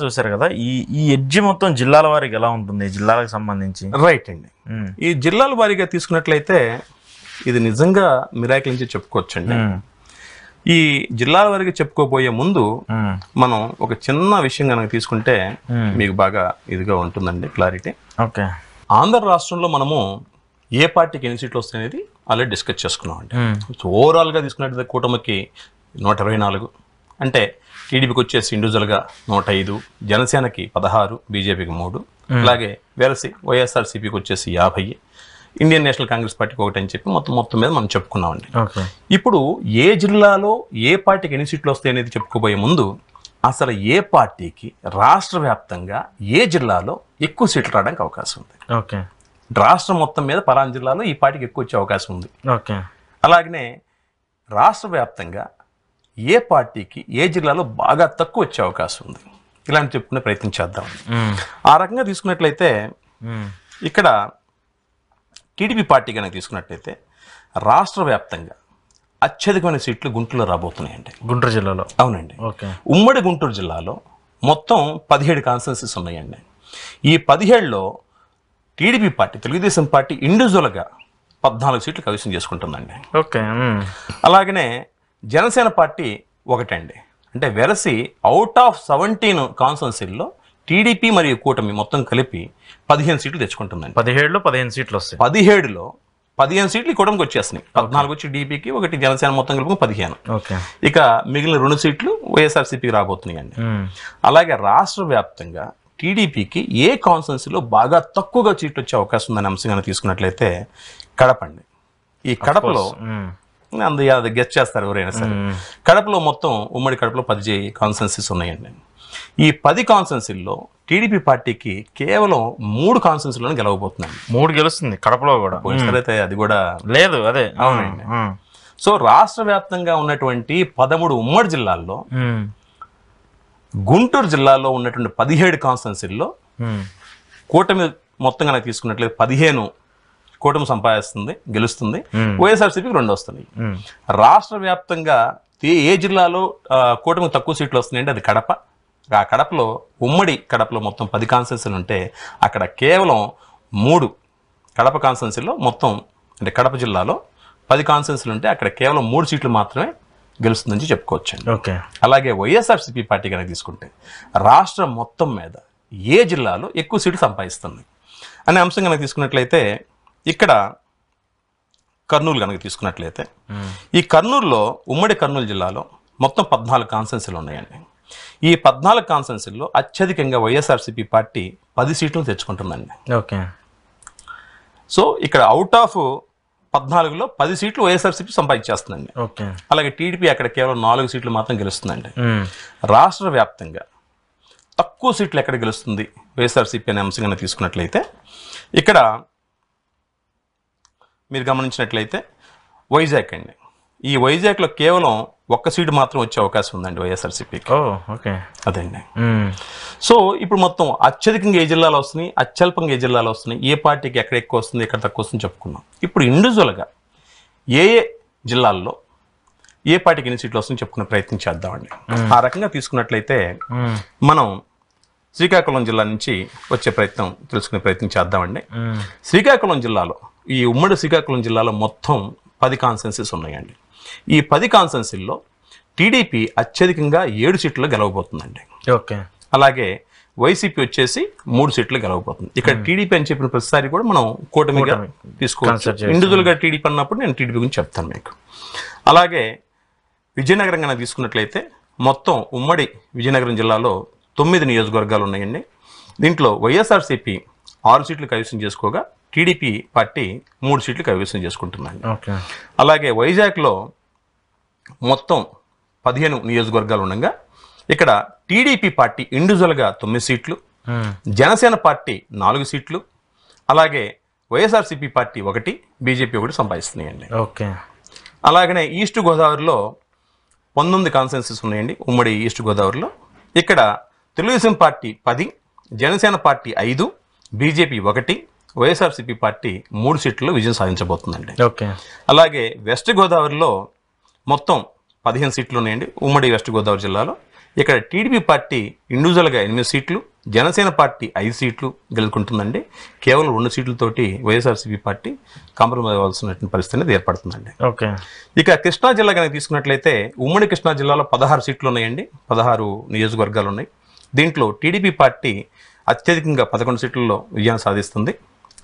చూసారు కదా ఈ ఎడ్జ్ మొత్తం జిల్లాల వారికి ఎలా ఉంటుంది జిల్లాలకు సంబంధించి రైట్ అండి. ఈ జిల్లాల వారీగా తీసుకున్నట్లయితే ఇది నిజంగా మిరాకిల్ నుంచి చెప్పుకోవచ్చండి. ఈ జిల్లాల వారీగా చెప్పుకోబోయే ముందు మనం ఒక చిన్న విషయం కనుక తీసుకుంటే మీకు బాగా ఇదిగా ఉంటుందండి, క్లారిటీ. ఓకే, ఆంధ్ర రాష్ట్రంలో మనము ఏ పార్టీకి ఎన్ని సీట్లు వస్తాయనేది ఆల్రెడీ డిస్కస్ చేసుకున్నాం అండి. ఓవరాల్గా తీసుకున్నట్లయితే కూటమికి 124, అంటే టీడీపీకి వచ్చేసి ఇండివిజువల్గా 105, జనసేనకి 16, బీజేపీకి 3, అలాగే వెరసి వైఎస్ఆర్సీపీకి వచ్చేసి 50, ఇండియన్ నేషనల్ కాంగ్రెస్ పార్టీకి 1 అని చెప్పి మొత్తం మీద మనం చెప్పుకున్నామండి. ఇప్పుడు ఏ జిల్లాలో ఏ పార్టీకి ఎన్ని సీట్లు వస్తాయి అనేది చెప్పుకోబోయే ముందు అసలు ఏ పార్టీకి రాష్ట్ర వ్యాప్తంగా ఏ జిల్లాలో ఎక్కువ సీట్లు రావడానికి అవకాశం ఉంది, ఓకే, రాష్ట్రం మొత్తం మీద పలానా జిల్లాలో ఈ పార్టీకి ఎక్కువ వచ్చే అవకాశం ఉంది, ఓకే, అలాగనే రాష్ట్ర వ్యాప్తంగా ఏ పార్టీకి ఏ జిల్లాలో బాగా తక్కువ వచ్చే అవకాశం ఉంది, ఇలాంటి చెప్పుకునే ప్రయత్నం చేద్దాం. ఆ రకంగా తీసుకున్నట్లయితే ఇక్కడ టీడీపీ పార్టీ కనుక తీసుకున్నట్లయితే రాష్ట్ర వ్యాప్తంగా అత్యధికమైన సీట్లు గుంటూరులో రాబోతున్నాయండి. గుంటూరు జిల్లాలో? అవునండి. ఓకే. ఉమ్మడి గుంటూరు జిల్లాలో మొత్తం 17 కాన్స్టిట్యున్సీస్ ఉన్నాయండి. ఈ 17లో టీడీపీ పార్టీ, తెలుగుదేశం పార్టీ ఇండివిజువల్గా 14 సీట్లు కైవసం చేసుకుంటుందండి. ఓకే. అలాగనే జనసేన పార్టీ 1 అండి. అంటే వెరసి అవుట్ ఆఫ్ 17 కాన్స్టిట్యున్సీల్లో టీడీపీ మరియు కూటమి మొత్తం కలిపి 15 సీట్లు తెచ్చుకుంటుందండి. 17లో 15 సీట్లు వస్తాయి. 17లో 15 సీట్లు ఈ కూటమికి వచ్చేస్తున్నాయి. 14 వచ్చి టీడీపీకి, 1 జనసేన మొత్తం కలిపి 15. ఓకే. ఇక మిగిలిన 2 సీట్లు వైఎస్ఆర్సీపీకి రాబోతున్నాయండి. అలాగే రాష్ట్ర వ్యాప్తంగా టీడీపీకి ఏ కాన్స్టిట్యున్సీలో బాగా తక్కువగా సీట్లు వచ్చే అవకాశం ఉందనే అంశంగా తీసుకున్నట్లయితే కడప అండి. ఈ కడపలో అది గెస్ట్ చేస్తారు ఎవరైనా సరే. కడపలో మొత్తం ఉమ్మడి కడపలో 10 కాన్స్టిట్యున్సీస్ ఉన్నాయండి. ఈ 10 కాన్స్టిట్యున్సీల్లో టీడీపీ పార్టీకి కేవలం 3 కాన్స్టిట్యున్సీలను గెలవబోతున్నాయి. 3 గెలుస్తుంది కడపలో కూడా. అయితే అది కూడా లేదు. అదే. అవునండి. సో రాష్ట్ర వ్యాప్తంగా ఉన్నటువంటి 13 ఉమ్మడి జిల్లాల్లో గుంటూరు జిల్లాలో ఉన్నటువంటి 17 కాన్స్టిట్యున్సీల్లో కూటమి మొత్తం కనుక తీసుకున్నట్లయితే 15 కూటమి సంపాదిస్తుంది, గెలుస్తుంది. వైఎస్ఆర్సీపీకి 2 వస్తున్నాయి. రాష్ట్ర వ్యాప్తంగా ఏ జిల్లాలో కూటమికి తక్కువ సీట్లు వస్తున్నాయంటే అది కడప. ఆ కడపలో ఉమ్మడి కడపలో మొత్తం 10 కాన్స్టిట్యున్సీలు ఉంటే అక్కడ కేవలం 3 కడప కాన్స్టిట్యున్సీలో మొత్తం, అంటే కడప జిల్లాలో 10 కాన్స్టిట్యున్సీలు ఉంటే అక్కడ కేవలం 3 సీట్లు మాత్రమే గెలుస్తుందని చెప్పుకోవచ్చండి. ఓకే. అలాగే వైఎస్ఆర్సీపీ పార్టీ కనుక తీసుకుంటే రాష్ట్రం మొత్తం మీద ఏ జిల్లాలో ఎక్కువ సీట్లు సంపాదిస్తుంది అనే అంశం కనుక తీసుకున్నట్లయితే ఇక్కడ కర్నూలు కనుక తీసుకున్నట్లయితే ఈ కర్నూలులో ఉమ్మడి కర్నూలు జిల్లాలో మొత్తం 14 కాన్స్టిట్యున్సీలు ఉన్నాయండి. ఈ 14 కాన్స్టిట్యున్సీల్లో అత్యధికంగా వైఎస్ఆర్సీపీ పార్టీ 10 సీట్లను తెచ్చుకుంటుందండి. ఓకే. సో ఇక్కడ అవుట్ ఆఫ్ 14లో 10 సీట్లు వైఎస్ఆర్సీపీ సంపాదించేస్తుందండి. ఓకే. అలాగే టీడీపీ అక్కడ కేవలం 4 సీట్లు మాత్రం గెలుస్తుందండి. రాష్ట్ర వ్యాప్తంగా తక్కువ సీట్లు ఎక్కడ గెలుస్తుంది వైఎస్ఆర్సీపీ అనే అంశంగా తీసుకున్నట్లయితే ఇక్కడ మీరు గమనించినట్లయితే వైజాగ్ అండి. ఈ వైజాగ్లో కేవలం 1 సీటు మాత్రం వచ్చే అవకాశం ఉందండి వైఎస్ఆర్సీపీకి. ఓకే. అదండి. సో ఇప్పుడు మొత్తం అత్యధికంగా ఏ జిల్లాలో వస్తున్నాయి, అత్యల్పంగా ఏ జిల్లాలో వస్తున్నాయి, ఏ పార్టీకి ఎక్కడ ఎక్కువ వస్తుంది, ఎక్కడ తక్కువ వస్తుంది చెప్పుకున్నాం. ఇప్పుడు ఇండివిజువల్గా ఏ జిల్లాల్లో ఏ పార్టీకి ఎన్ని సీట్లు వస్తుందో చెప్పుకునే ప్రయత్నం చేద్దామండి. ఆ రకంగా తీసుకున్నట్లయితే మనం శ్రీకాకుళం జిల్లా నుంచి వచ్చే ప్రయత్నం తెలుసుకునే ప్రయత్నం చేద్దామండి. శ్రీకాకుళం జిల్లాలో, ఈ ఉమ్మడి శ్రీకాకుళం జిల్లాలో మొత్తం 10 కాన్స్టిట్యున్సీస్ ఉన్నాయండి. ఈ 10 కాన్స్టిట్యున్సీల్లో టీడీపీ అత్యధికంగా 7 సీట్లు గెలవబోతుందండి. ఓకే. అలాగే వైసీపీ వచ్చేసి 3 సీట్లు గెలవబోతుంది. ఇక్కడ టీడీపీ అని చెప్పిన ప్రతిసారి కూడా మనం కూటమిగా తీసుకోవచ్చు. ఇండివిజువల్గా టీడీపీ అన్నప్పుడు నేను టీడీపీ గురించి చెప్తాను మీకు. అలాగే విజయనగరం కనుక తీసుకున్నట్లయితే మొత్తం ఉమ్మడి విజయనగరం జిల్లాలో 9 నియోజకవర్గాలు ఉన్నాయండి. దీంట్లో వైఎస్ఆర్సీపీ 6 సీట్లు కైవసం చేసుకోగా టీడీపీ పార్టీ 3 సీట్లు కైవసం చేసుకుంటుందండి. అలాగే వైజాగ్లో మొత్తం 15 నియోజకవర్గాలు ఉండగా ఇక్కడ టీడీపీ పార్టీ ఇండివిజువల్గా 9 సీట్లు, జనసేన పార్టీ 4 సీట్లు, అలాగే వైఎస్ఆర్సీపీ పార్టీ 1, బీజేపీ 1 సంపాదిస్తున్నాయండి. ఓకే. అలాగనే ఈస్ట్ గోదావరిలో 19 కాన్స్టిట్యున్సీస్ ఉన్నాయండి. ఉమ్మడి ఈస్ట్ గోదావరిలో ఇక్కడ Telugu Desam party 10, Janasena party 5, BJP 1, YSRCP party 3 సీట్లలో విజయం సాధించబోతుందండి. ఓకే. అలాగే వెస్ట్ గోదావరిలో మొత్తం 15 సీట్లు ఉన్నాయండి ఉమ్మడి వెస్ట్ గోదావరి జిల్లాలో. ఇక్కడ టీడీపీ పార్టీ ఇండివిజువల్గా 8 సీట్లు, జనసేన పార్టీ 5 సీట్లు గెలుచుకుంటుందండి. కేవలం 2 సీట్లతోటి వైఎస్ఆర్సీపీ పార్టీ కాంప్రమైజ్ అవ్వాల్సిన పరిస్థితి అనేది ఏర్పడుతుందండి. ఓకే. ఇక కృష్ణా జిల్లా కనుక తీసుకున్నట్లయితే ఉమ్మడి కృష్ణా జిల్లాలో 16 సీట్లు ఉన్నాయండి, 16 నియోజకవర్గాలు ఉన్నాయి. దీంట్లో టీడీపీ పార్టీ అత్యధికంగా 11 సీట్లలో విజయం సాధిస్తుంది.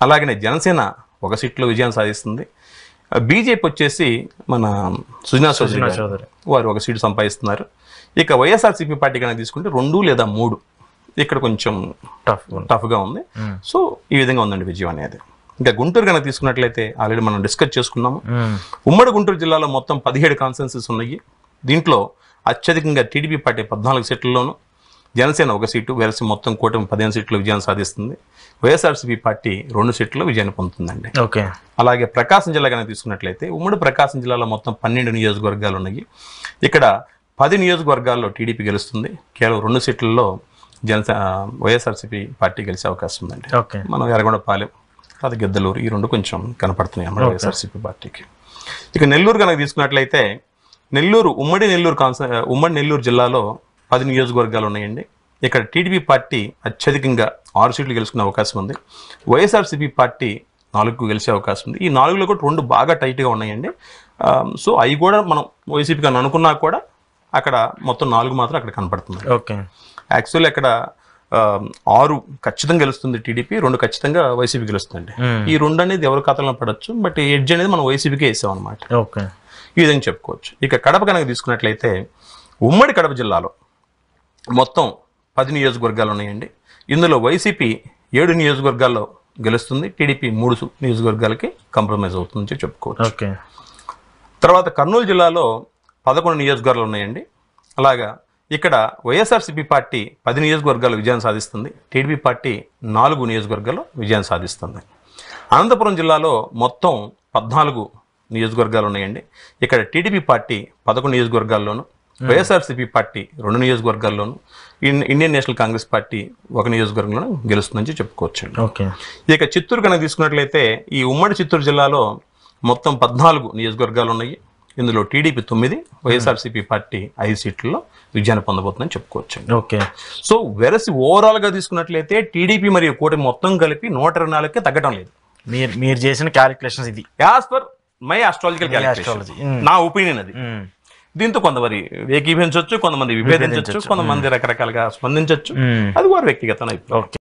అలాగనే జనసేన 1 సీట్లో విజయం సాధిస్తుంది. బీజేపీ వచ్చేసి మన సుజనా చౌదరి వారు 1 సీటు సంపాదిస్తున్నారు. ఇక వైఎస్ఆర్సీపీ పార్టీ కనుక తీసుకుంటే 2 లేదా 3 ఇక్కడ కొంచెం టఫ్గా ఉంది. సో ఈ విధంగా ఉందండి విజయం అనేది. ఇంకా గుంటూరు కనుక తీసుకున్నట్లయితే ఆల్రెడీ మనం డిస్కస్ చేసుకున్నాము. ఉమ్మడి గుంటూరు జిల్లాలో మొత్తం 17 కాన్స్టిట్యున్సీస్ ఉన్నాయి. దీంట్లో అత్యధికంగా టీడీపీ పార్టీ 14 సీట్లలోను, జనసేన 1 సీటు, వేరసి మొత్తం కూటమి 15 సీట్లు విజయం సాధిస్తుంది. వైఎస్ఆర్సీపీ పార్టీ 2 సీట్లలో విజయాన్ని పొందుతుందండి. ఓకే. అలాగే ప్రకాశం జిల్లా కనుక తీసుకున్నట్లయితే ఉమ్మడి ప్రకాశం జిల్లాలో మొత్తం 12 నియోజకవర్గాలు ఉన్నాయి. ఇక్కడ 10 నియోజకవర్గాల్లో టీడీపీ గెలుస్తుంది. కేవలం 2 సీట్లలో వైఎస్ఆర్సీపీ పార్టీ గెలిచే అవకాశం ఉందండి. మనం ఎర్రగొండపాలెం, అది గిద్దలూరు, ఈ 2 కొంచెం కనపడుతున్నాయి అన్నమాట వైఎస్ఆర్సీపీ పార్టీకి. ఇక నెల్లూరు కనుక తీసుకున్నట్లయితే ఉమ్మడి నెల్లూరు జిల్లాలో 10 నియోజకవర్గాలు ఉన్నాయండి. ఇక్కడ టీడీపీ పార్టీ అత్యధికంగా 6 సీట్లు గెలుచుకునే అవకాశం ఉంది. వైఎస్ఆర్సీపీ పార్టీ 4 గెలిచే అవకాశం ఉంది. ఈ 4లో కూడా 2 బాగా టైట్గా ఉన్నాయండి. సో అవి కూడా మనం వైసీపీ అని అనుకున్నా కూడా అక్కడ మొత్తం 4 మాత్రం అక్కడ కనపడుతుంది. ఓకే. యాక్చువల్లీ అక్కడ 6 ఖచ్చితంగా గెలుస్తుంది టీడీపీ, 2 ఖచ్చితంగా వైసీపీ గెలుస్తుంది. ఈ 2 అనేది ఎవరి ఖాతాలో పడవచ్చు, బట్ ఎడ్జ్ అనేది మనం వైసీపీకే వేసాం అనమాట. ఓకే. ఈ విధంగా చెప్పుకోవచ్చు. ఇక కడప కనుక తీసుకున్నట్లయితే ఉమ్మడి కడప జిల్లాలో మొత్తం 10 నియోజకవర్గాలు ఉన్నాయండి. ఇందులో వైసీపీ 7 నియోజకవర్గాల్లో గెలుస్తుంది, టీడీపీ 3 నియోజకవర్గాలకి కాంప్రమైజ్ అవుతుందని చెప్పుకోవచ్చు. ఓకే. తర్వాత కర్నూలు జిల్లాలో 11 నియోజకవర్గాలు ఉన్నాయండి. అలాగా ఇక్కడ వైఎస్ఆర్సీపీ పార్టీ 10 నియోజకవర్గాలు విజయం సాధిస్తుంది, టీడీపీ పార్టీ 4 నియోజకవర్గాల్లో విజయం సాధిస్తుంది. అనంతపురం జిల్లాలో మొత్తం 14 నియోజకవర్గాలు ఉన్నాయండి. ఇక్కడ టీడీపీ పార్టీ 11 నియోజకవర్గాల్లోనూ, వైఎస్ఆర్సీపీ పార్టీ 2 నియోజకవర్గాల్లోనూ, ఇండియన్ నేషనల్ కాంగ్రెస్ పార్టీ 1 నియోజకవర్గంలో గెలుస్తుందని చెప్పుకోవచ్చు. ఓకే. ఇక చిత్తూరు కనుక తీసుకున్నట్లయితే ఈ ఉమ్మడి చిత్తూరు జిల్లాలో మొత్తం 14 నియోజకవర్గాలు ఉన్నాయి. ఇందులో టీడీపీ 9, వైఎస్ఆర్సీపీ పార్టీ 5 సీట్లలో విజయాన్ని పొందబోతుందని చెప్పుకోవచ్చు. ఓకే. సో వెరసి ఓవరాల్గా తీసుకున్నట్లయితే టీడీపీ మరియు కూటమి మొత్తం కలిపి 124కి తగ్గడం లేదు. మీరు చేసిన క్యాలిక్యులేషన్స్ ఇది as per my astrological calculation, నా ఒపీనియన్ అది. దీంతో కొంతమంది ఏకీభవించవచ్చు, కొంతమంది విభేదించవచ్చు, కొంతమంది రకరకాలుగా స్పందించవచ్చు. అది వారి వ్యక్తిగత అభిప్రాయం.